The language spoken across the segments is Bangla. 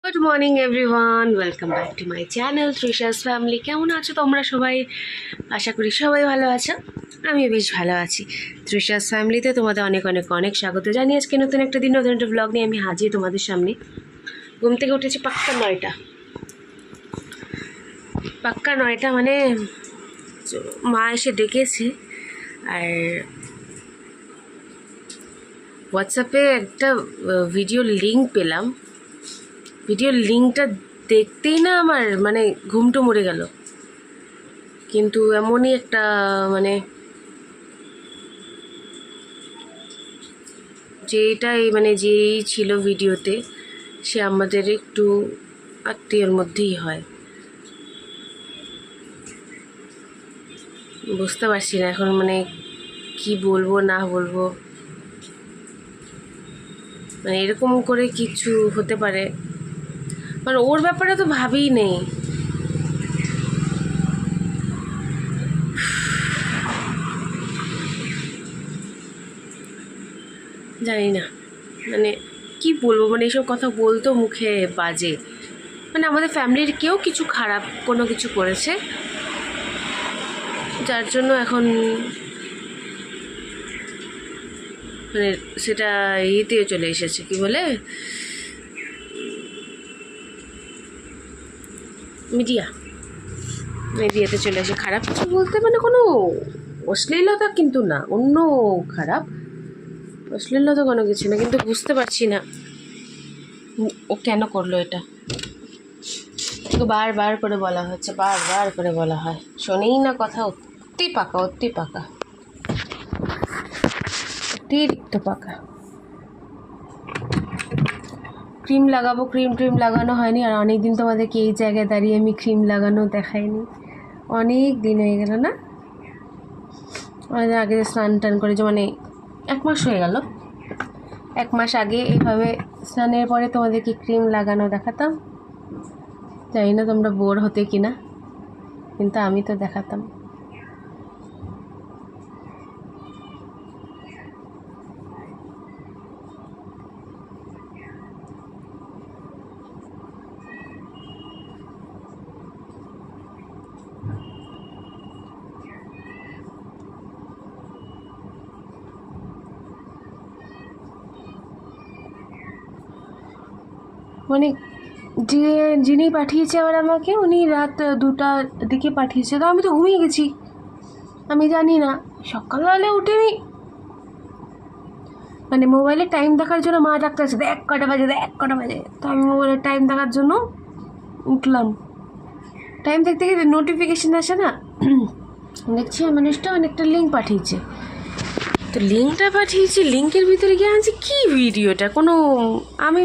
Good morning everyone, welcome back to my channel Trisha's family. কেমন আছো তোমরা সবাই? আশা করি সবাই ভালো আছো। আমি বেশ ভালো আছি। তৃষাস ফ্যামিলিতে তোমাদের অনেক অনেক অনেক স্বাগত জানি। আজকে নতুন একটা দিন, নতুন একটা ব্লগ নিয়ে আমি হাজির তোমাদের সামনে। ঘুম থেকে উঠেছি পাক্কা নয়টা, মানে মা এসে ডেকেছে। আর হোয়াটসঅ্যাপে একটা ভিডিও লিঙ্ক পেলাম। ভিডিওর লিঙ্কটা দেখতেই না আমার মানে ঘুমটো মরে গেল। কিন্তু এমনই একটা মানে যেই ছিল ভিডিওতে, সে আমাদের একটু আত্মীয়র মধ্যেই হয়। বুঝতে পারছি না এখন মানে কি বলবো না বলবো, মানে এরকম করে কিছু হতে পারে, মানে ওর ব্যাপারে তো ভাবিই নেই। জানি না মানে কি বলবো, মানে এইসব কথা বলতো মুখে বাজে। মানে আমাদের ফ্যামিলির কেউ কিছু খারাপ কোনো কিছু করেছে, যার জন্য এখন মানে সেটা ইয়েতেও চলে এসেছে, কি বলে মিডিয়াতে চলে এসে খারাপ কিছু বলতে, মানে কোনো অশ্লীলতা কিন্তু না, অন্য খারাপ, অশ্লীলতা কোনো কিছু না। কিন্তু বুঝতে পারছি না ও কেন করলো এটা। বারবার করে বলা হচ্ছে, বারবার করে বলা হয়, শোনেই না কথা। অতিরিক্ত পাকা। ক্রিম লাগাবো, ক্রিম লাগানো হয়নি। আর অনেক দিন তোমাদেরকে এই জায়গায় দাঁড়িয়ে আমি ক্রিম লাগানো দেখাইনি, অনেক দিন হয়ে গেল না। অনেক আগে স্নান টান করেছে, মানে 1 মাস হয়ে গেল। 1 মাস আগে এইভাবে স্নানের পরে তোমাদেরকে ক্রিম লাগানো দেখাতাম। জানি না তোমরা বোর হতে কিনা, কিন্তু আমি তো দেখাতাম। মানে যিনি পাঠিয়েছে আবার আমাকে, উনি রাত 2টার দিকে পাঠিয়েছে। তো আমি তো ঘুমিয়ে গেছি, আমি জানি না। সকালবেলা উঠে আমি মানে মোবাইলে টাইম দেখার জন্য মা ডাকতে আছে, দেখ কটা বাজে। তো আমি মোবাইলের টাইম দেখার জন্য উঠলাম। টাইম দেখতে গিয়ে নোটিফিকেশান আসে না, দেখছি মানুষটা অনেকটা লিঙ্ক পাঠিয়েছে। তো লিঙ্কের ভিতরে গিয়ে আনছি কি ভিডিওটা, কোনো আমি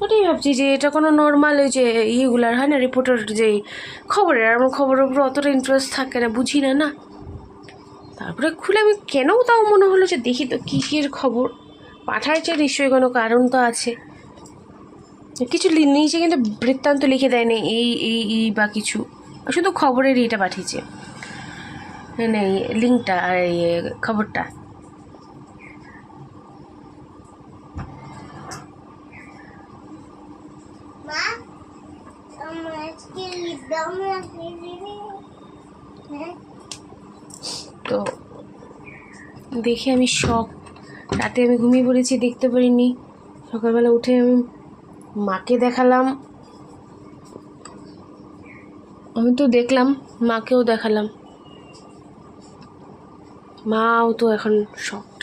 ওটাই ভাবছি যে এটা কোনো নর্মাল ওই যে ইয়েগুলার হয় না, রিপোর্টার যে খবরের, আমার খবরের উপরে অতটা ইন্টারেস্ট থাকে না, বুঝি না। তারপরে খুলে আমি কেন তাও মনে হলো যে দেখি তো কিসের খবর পাঠাইছে, নিশ্চয়ই কোনো কারণ তো আছে। কিছু নিচে কিন্তু বৃত্তান্ত লিখে দেয় না, এই বা কিছু, শুধু খবরের ইয়েটা পাঠিয়েছে, মানে লিঙ্কটা আর খবরটা। তো দেখে আমি শক। রাতে আমি ঘুমিয়ে পড়েছি, দেখতে পারিনি। সকালবেলা উঠে আমি মাকে দেখালাম, আমি তো দেখলাম, মাকেও দেখালাম, মাও তো এখন শকড।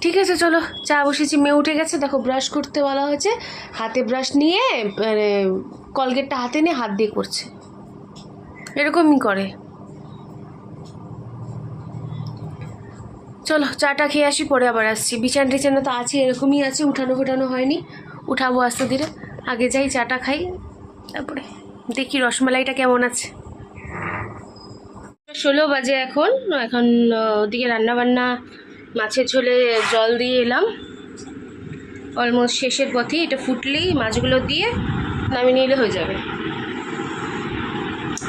ঠিক আছে চলো, চা বসেছি, মেয়ে উঠে গেছে। দেখো ব্রাশ করতে বলা হয়েছে, হাতে ব্রাশ নিয়ে মানে কলগেটটা হাতে নিয়ে হাত দিয়ে করছে, এরকমই করে। চলো চাটা খেয়ে আসি, পরে আবার আসছি। বিছানা তো আছে, এরকমই আছে, উঠানো হয়নি, উঠাবো আস্তে ধীরে। আগে যাই চাটা খাই, তারপরে দেখি রসমালাইটা কেমন আছে। 16 বাজে এখন। ওদিকে রান্নাবান্না, মাছের ঝোলে জল দিয়ে এলাম, অলমোস্ট শেষের পথে। এটা ফুটলেই মাছগুলো দিয়ে নামিয়ে নিলে হয়ে যাবে।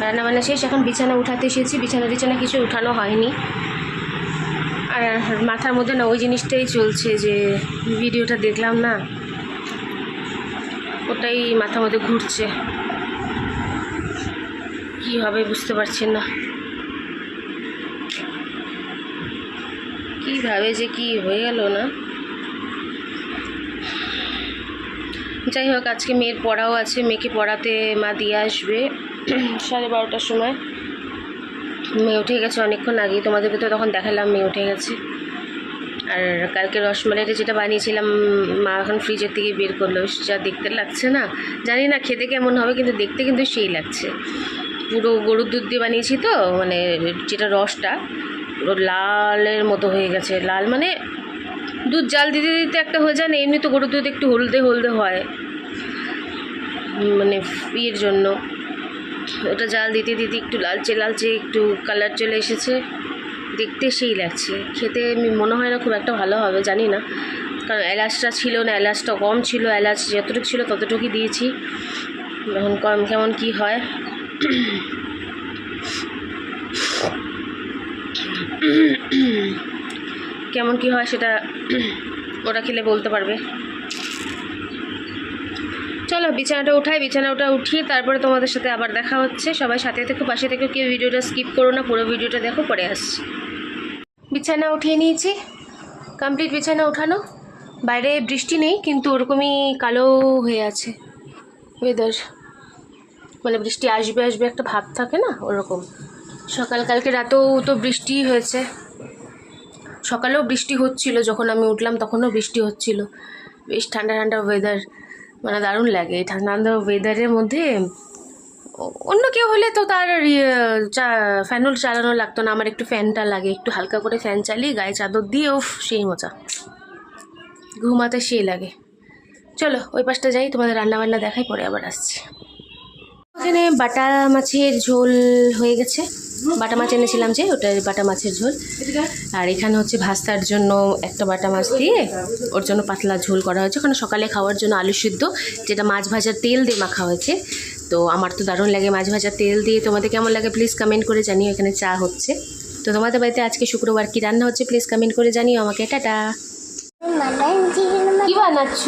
রান্নাবান্না শেষ, এখন বিছানা উঠাতে এসেছি। বিছানা কিছু উঠানো হয়নি। আর মাথার মধ্যে না ওই জিনিসটাই চলছে যে ভিডিওটা দেখলাম না, ওটাই মাথা মধ্যে ঘুরছে, কি হবে বুঝতে পারছি না, কিভাবে যে কি হয়ে গেল না। যাই হোক, আজকে মেয়ের পড়াও আছে, মেয়েকে পড়াতে মা দিয়ে আসবে 12:30টার সময়। মেয়ে উঠে গেছে অনেকক্ষণ আগেই, তোমাদেরকে তো তখন দেখালাম মেয়ে উঠে গেছে। আর কালকে রসমালাইটা যেটা বানিয়েছিলাম মা এখন ফ্রিজের থেকে বের করলো, যা দেখতে লাগছে না, জানি না খেতে কেমন হবে, কিন্তু দেখতে কিন্তু সেই লাগছে। পুরো গরুর দুধ দিয়ে বানিয়েছি তো, মানে যেটা রসটা পুরো লালের মতো হয়ে গেছে। লাল মানে দুধ জাল দিতে দিতে একটা হয়ে যায় না, এমনি তো গরুর দুধ একটু হলদে হলদে হয়, মানে ইয়ের জন্য। ওটা জাল দিতে দিতে একটু লালচে লালচে একটু কালার চলে এসেছে, দেখতে সেই লাগছে। খেতে মনে হয় না খুব একটা ভালো হবে, জানি না, কারণ এলাচটা ছিল না, এলাচটা কম ছিল, এলাচ যতটুকু ছিল ততটুকুই দিয়েছি। এখন কম কেমন কি হয় কেমন কি হয় সেটা ওরা খেলে বলতে পারবে। চলো বিছানাটা উঠাই, বিছানাটা উঠিয়ে তারপরে তোমাদের সাথে আবার দেখা হচ্ছে। সবাই সাথে থেকো, পাশে থেকো, কেউ ভিডিওটা স্কিপ করো না, পুরো ভিডিওটা দেখো, পরে আসছি। বিছানা উঠিয়ে নিয়েছি, কমপ্লিট বিছানা উঠানো। বাইরে বৃষ্টি নেই, কিন্তু ওরকমই কালো হয়ে আছে ওয়েদার, মানে বৃষ্টি আসবে আসবে একটা ভাব থাকে না, ওরকম। কালকে রাতেও তো বৃষ্টি হয়েছে, সকালেও বৃষ্টি হচ্ছিল, যখন আমি উঠলাম তখনও বৃষ্টি হচ্ছিল। বেশ ঠান্ডা ঠান্ডা ওয়েদার, মানে দারুণ লাগে এই ঠান্ডা ঠান্ডা ওয়েদারের মধ্যে। অন্য কেউ হলে তো তার ফ্যানও চালানো লাগতো না, আমার একটু ফ্যানটা লাগে, একটু হালকা করে ফ্যান চালিয়ে গায়ে চাদর দিয়ে উফ সেই মজা, ঘুমাতে সেই লাগে। চলো ওই পাশটা যাই, তোমাদের রান্নাবান্না দেখাই, পরে আবার আসছি। এখানে বাটা মাছের ঝোল হয়ে গেছে, বাটা মাছ এনেছিলাম যে, ওটা বাটা মাছের ঝোল। আর এখানে হচ্ছে ভাস্তার জন্য একটা বাটা মাছ দিয়ে ওর জন্য পাতলা ঝোল করা হয়েছে। ওখানে সকালে খাওয়ার জন্য আলু সিদ্ধ, যেটা মাছ ভাজার তেল দিয়ে মাখা হয়েছে। তো আমার তো দারুণ লাগে মাছ ভাজার তেল দিয়ে, তোমাদের কেমন লাগে প্লিজ কমেন্ট করে জানিও। এখানে চা হচ্ছে। তো তোমাদের বাড়িতে আজকে শুক্রবার কি রান্না হচ্ছে প্লিজ কমেন্ট করে জানিও আমাকে। টাটা। কি বানাচ্ছ?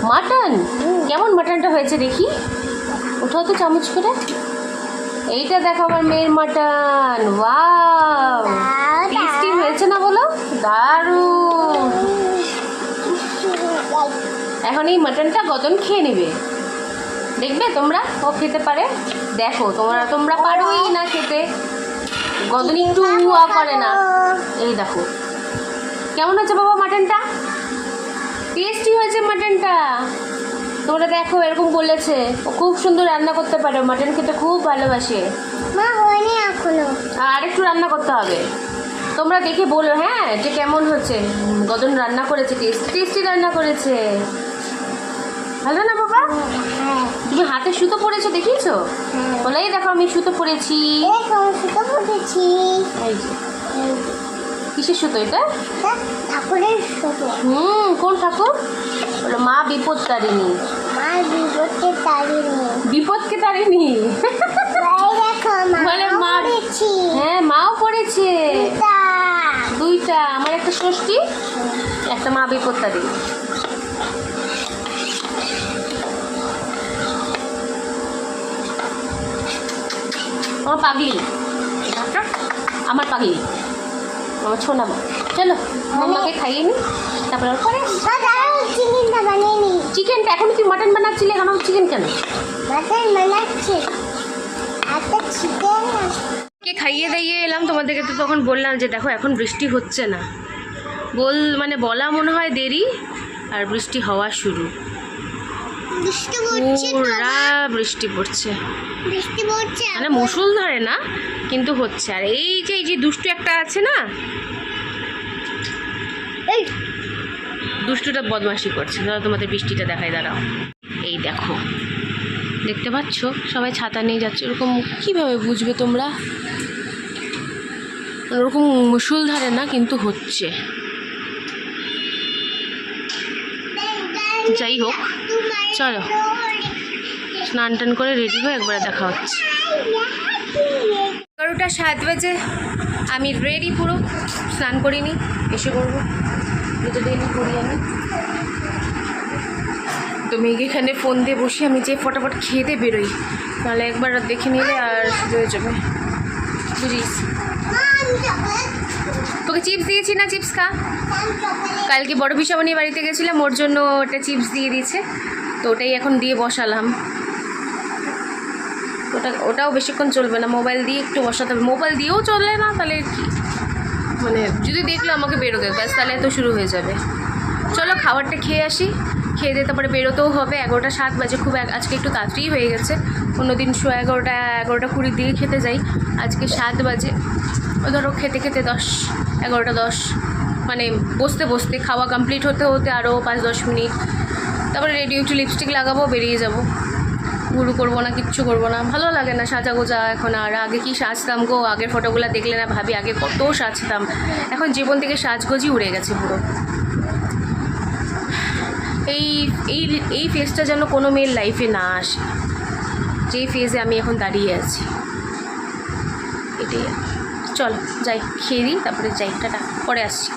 মাটন। কেমন মাটনটা হয়েছে দেখি, উঠাও তো চামচ করে। এইটা দেখো আমার মেয়ের মাটন, ওয়াও টেস্টি হয়েছে না বলো? দারুণ। এখন এই মাটনটা গদন খেয়ে নেবে, দেখবে তোমরা ও খেতে পারে। দেখো তোমরা পারোই না খেতে, গদন একটু করে না। এই দেখো কেমন হয়েছে বাবা মাটনটা, টেস্টি হয়েছে মাটনটা। তোমরা দেখো এরকম বলেছে, ও খুব সুন্দর রান্না করতে পারে, মাটন খেতে খুব ভালোবাসে। মা হয়নি এখনো, আর একটু রান্না করতে হবে। তোমরা দেখে বলো হ্যাঁ যে কেমন হচ্ছে। গদন রান্না করেছে, টেস্টি রান্না করেছে, ভালো না বাবা? তুমি হাতে সুতো পরেছো দেখিয়েছো? বলাই দেখো আমি সুতো পরেছি। এই যে কিসের সুতো এটা? ঠাকুরের সুতো। কোন ঠাকুর? বলো মা বিপদ তারিণী। মা বিপদকে তারিণী। বিপদকে তারিণী বলে মা। হ্যাঁ মাও পড়েছে দুইটা, আমার একটা ষষ্ঠী, একটা মা বিপদ তারিণী। আমার পাগলি, আমার পাগলি, আমার ছোনা মা। চলো মাম্মাকে খাইয়ে নি, তারপরে চিকেনটা বানিয়ে নি। চিকেনটা এখন তুই মাটন বানাচ্ছিলে, এখন চিকেন কেন? মাটন বানাচ্ছি, একটা চিকেন কে খাইয়ে দাইয়ে এলাম। তোমাদেরকে তো তখন বললাম যে দেখো এখন বৃষ্টি হচ্ছে না, বলা মনে হয় দেরি, আর বৃষ্টি হওয়া শুরু, পুরা বৃষ্টি পড়ছে, মানে মুষলধারে না কিন্তু হচ্ছে। আর এই যে দুষ্টু একটা আছে না, এই দুষ্টুটা বদমাশি করছে। দাঁড়াও তোমাদের বৃষ্টিটা দেখাই, দাঁড়াও। এই দেখো দেখতে পাচ্ছ সবাই ছাতা নিয়ে যাচ্ছে, ওরকম কীভাবে বুঝবে তোমরা? ওরকম মুষলধারে না কিন্তু হচ্ছে। যাই হোক চলো স্নান টান করে রেডি হয়ে একবারে দেখা হচ্ছে। 11:07 বাজে, আমি রেডি পুরো, স্নান করিনি, এসে করবো, এটা ডেলি করি আমি। তো মেয়েকে এখানে ফোন দিয়ে বসে আমি যে ফটাফট খেয়ে দিয়ে বেরোই, নাহলে একবার দেখে নিলে আর শুরু হয়ে যাবে, বুঝিস। তোকে চিপস দিয়েছি না, চিপস খা। কালকে বড় পিসামণির বাড়িতে গেছিলাম, ওর জন্য ওটা চিপস দিয়ে দিয়েছে, তো ওটাই এখন দিয়ে বসালাম। ওটাও বেশিক্ষণ চলবে না, মোবাইল দিয়ে একটু বসাতে হবে। মোবাইল দিয়েও চললে না তাহলে কি, মানে যদি দেখলো আমাকে বেরোতে ব্যাস, তাহলে তো শুরু হয়ে যাবে। চলো খাবারটা খেয়ে আসি, খেয়ে দিয়ে তারপরে বেরোতেও হবে। 11:07 বাজে, খুব আজকে একটু তাড়াতাড়ি হয়ে গেছে। অন্যদিন 11:20 দিকে খেতে যাই, আজকে 7 বাজে। ধরো খেতে খেতে 11:10, মানে বসতে বসতে খাওয়া কমপ্লিট হতে হতে আরও 5-10 মিনিট। তারপরে রেডি, একটু লিপস্টিক লাগাবো, বেরিয়ে যাব। গুরু করবো না, কিচ্ছু করবো না, ভালো লাগে না সাজা গোজা এখন। আর আগে কি সাজতাম গো, আগের ফটোগুলো দেখলে না ভাবি আগে কত সাজতাম। এখন জীবন থেকে সাজগোজই উড়ে গেছে পুরো। এই এই এই ফেজটা যেন কোনো মেয়ের লাইফে না আসে, যেই ফেজে আমি এখন দাঁড়িয়ে আছি, এটাই। চলো যাই, খেয়ে দিই, তারপরে যাই, টাটা, পরে আসছি।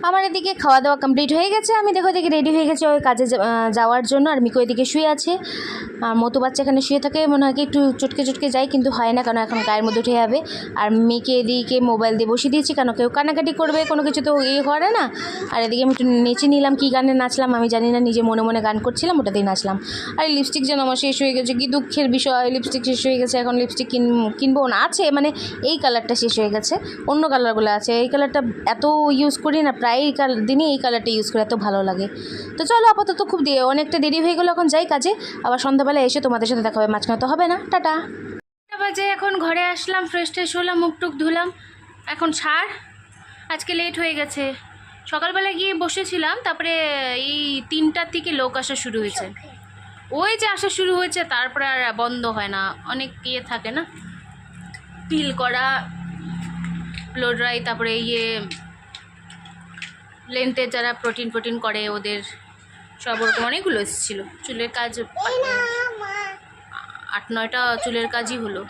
আমার এদিকে খাওয়া দাওয়া কমপ্লিট হয়ে গেছে, আমি দেখো এদিকে রেডি হয়ে গেছি ওই কাজে যাওয়ার জন্য। আর মিকো এদিকে শুয়ে আছে, আর মতো বাচ্চা এখানে শুয়ে থাকে, মনে হয় কি একটু চটকে যাই, কিন্তু হয় না, কারণ এখন গায়ের মধ্যে উঠে যাবে। আর মেয়েকে এদিকে মোবাইল দিয়ে বসিয়ে দিয়েছি, কেন কেউ কানাকাটি করবে, কোনো কিছু তো করে না। আর এদিকে আমি একটু নেচে নিলাম, কী গানে নাচলাম আমি জানি না, নিজে মনে মনে গান করছিলাম, ওটাতেই নাচলাম। আর লিপস্টিক যেন আমার শেষ হয়ে গেছে, কি দুঃখের বিষয়, লিপস্টিক শেষ হয়ে গেছে। এখন লিপস্টিক কিনবো না, আছে মানে এই কালারটা শেষ হয়ে গেছে, অন্য কালারগুলো আছে। এই কালারটা এত ইউজ করি না, প্রায় দিনই এই কালারটা ইউজ করে, এত ভালো লাগে। তো চলো আপাতত খুব অনেকটা দেরি হয়ে গেলো, এখন যাই কাজে, আবার সন্ধ্যাবেলা এসে তোমাদের সাথে দেখা হবে, মাঝখানে তো হবে না, টাটা। বাজে এখন ঘরে আসলাম, ফ্রেশ ট্রেশ হলাম, মুখ টুক ধুলাম, এখন ছাড়। আজকে লেট হয়ে গেছে, সকালবেলা গিয়ে বসেছিলাম, তারপরে এই 3টার থেকে লোক আসা শুরু হয়েছে। ওই যে আসা শুরু হয়েছে, তারপরে আর বন্ধ হয় না, অনেক থাকে না, পিল করা, ব্লো ড্রাই, তারপরে লেন্থের যারা প্রোটিন করে ওদের সব ওরকম অনেকগুলো এসেছিলো। চুলের কাজ 8-9টা চুলের কাজই হলো,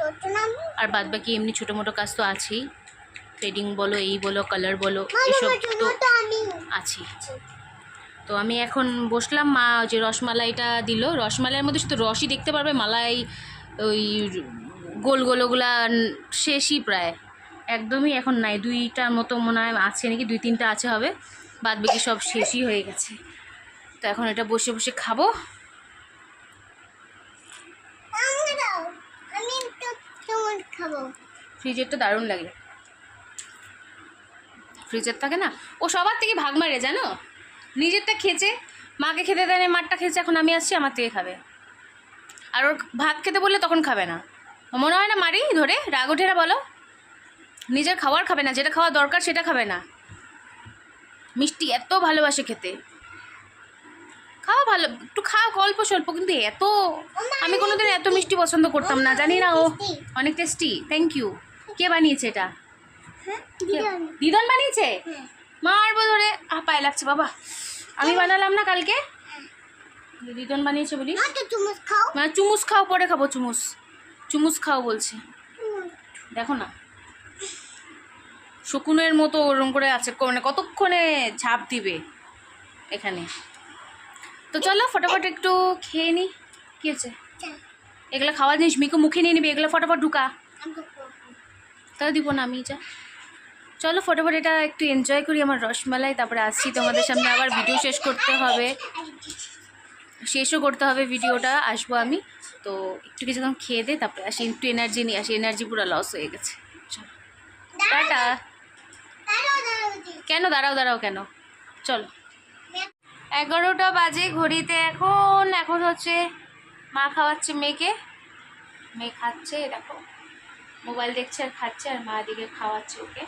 আর বাদ বাকি এমনি ছোটো মোটো কাজ তো আছেই, থ্রেডিং বলো, এই বলো, কালার বলো, এসব তো আছেই। তো আমি এখন বসলাম, মা যে রসমালাইটা দিল, রসমালাইয়ের মধ্যে শুধু রসই দেখতে পারবে, মালাই ওই গোলগুলা শেষই প্রায়, একদমই এখন নাই। 2টার মতো মনে হয় আছে নাকি, 2-3টা আছে হবে, বাদ বাকি সব শেষই হয়ে গেছে। তো এখন এটা বসে বসে খাবো। ফ্রিজের তো দারুণ লাগে, ফ্রিজের থাকে না, ও সবার থেকে ভাগ মারে জানো, নিজেরটা খেয়েছে, মাকে খেতে দেয় না, মারটা খেয়েছে, এখন আমি আসছি, আমার থেকে খাবে। আর ওর ভাগ খেতে বললে তখন খাবে না, মনে হয় না মারি ধরে, রাগ ওঠে না বলো, নিজের খাবার খাবে না, যেটা খাওয়া দরকার সেটা খাবে না। মিষ্টি এত ভালোবাসে খেতে, খাওয়া ভালো, একটু খাও অল্প স্বল্প, কিন্তু এত, আমি কোনোদিন এত মিষ্টি পছন্দ করতাম না, জানি না ও অনেক টেস্টি। Thank you. কে বানিয়েছে এটা? দিদন বানিয়েছে, মারবো ধরে, পায়ে লাগছে বাবা, আমি বানালাম না কালকে, দিদন বানিয়েছে বলি। মানে চুমুস খাও, পরে খাবো, চুমুস খাও বলছে, দেখো না শকুনের মতো ওরম করে আছে, মানে কতক্ষণে ঝাঁপ দিবে এখানে। তো চলো ফটাফট একটু খেয়ে নিই, কী হচ্ছে এগুলো খাওয়া জিনিস, মিকো মুখে নিয়ে নিবি, এগুলো ফটাফট ঢুকা, তাও দিব না আমি, যা চলো ফটাফট এটা একটু এনজয় করি আমার রসমালাই, তারপরে আসছি তোমাদের সামনে, আবার ভিডিও শেষও করতে হবে ভিডিওটা, আসবো আমি। তো একটু কিছুক্ষণ খেয়ে দে, তারপরে আসি, একটু এনার্জি নিয়ে আসি, এনার্জি পুরো লস হয়ে গেছে। চলো টাটা। কেন দাঁড়াও কেন, চলো। 11টা বাজে ঘড়িতে, এখন হচ্ছে মা খাওয়াচ্ছে মেয়েকে, মেয়ে খাচ্ছে, দেখো মোবাইল দেখছে আর খাচ্ছে, আর মা এদিকে খাওয়াচ্ছে ওকে,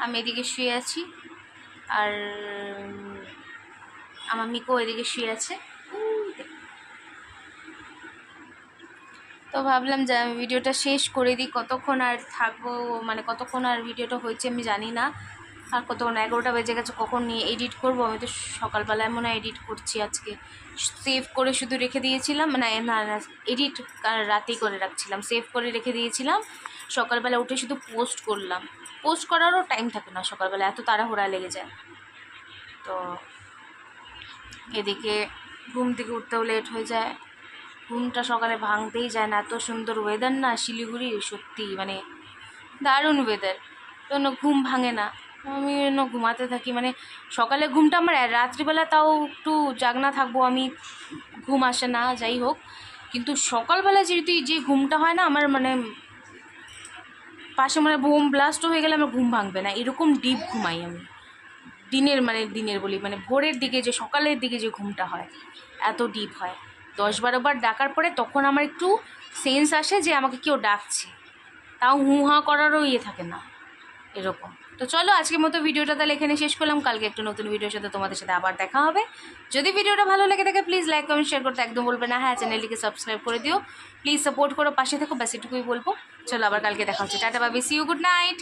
আমি এদিকে শুয়ে আছি, আর আমার মিকো এদিকে শুয়ে আছে। তো ভাবলাম যে আমি ভিডিওটা শেষ করে দিই, কতক্ষণ আর থাকবো, মানে কতক্ষণ আর ভিডিওটা হয়েছে আমি জানি না, আর কতক্ষণ 11টা বেজে গেছে, কখন নিয়ে এডিট করব, আমি তো সকালবেলায় মনে হয় এডিট করছি, আজকে সেভ করে শুধু রেখে দিয়েছিলাম, মানে না এডিট রাতেই করে রাখছিলাম, সেভ করে রেখে দিয়েছিলাম, সকালবেলা উঠে শুধু পোস্ট করলাম, পোস্ট করারও টাইম থাকে না সকালবেলা, এত তাড়াহুড়া লেগে যায়। তো এদিকে ঘুম থেকে উঠতেও লেট হয়ে যায়, ঘুমটা সকালে ভাঙতেই যায় না। এত সুন্দর ওয়েদার না শিলিগুড়ির, সত্যি মানে দারুণ ওয়েদার, জন্য ঘুম ভাঙে না। আমি জন্য ঘুমাতে থাকি, মানে সকালে ঘুমটা আমার, রাত্রিবেলা তাও একটু জাগনা থাকবো আমি, ঘুম আসে না যাই হোক, কিন্তু সকালবেলা যে ঘুমটা হয় না আমার, মানে পাশে মানে বোম ব্লাস্টও হয়ে গেলে আমার ঘুম ভাঙবে না, এরকম ডিপ ঘুমাই আমি। দিনের বলি, মানে ভোরের দিকে যে সকালের দিকে যে ঘুমটা হয় এত ডিপ হয়। 10-12 বার ডাকার পরে তখন আমার একটু সেন্স আসে যে আমাকে কেউ ডাকছে, তাও হুঁ হাঁ করারও থাকে না, এরকম। তো চলো আজকের মতো ভিডিওটা তাহলে এখানে শেষ করলাম, কালকে একটা নতুন ভিডিওর সাথে তোমাদের সাথে আবার দেখা হবে। যদি ভিডিওটা ভালো লেগে থাকে প্লিজ লাইক কমেন্ট শেয়ার করতে একদম বলবে না। হ্যাঁ, চ্যানেলটিকে সাবস্ক্রাইব করে দিও, প্লিজ সাপোর্ট করো, পাশে থেকো, ব্যাস এটুকুই বলবো। চলো আবার কালকে দেখা হচ্ছে, tata bye, see you, good night.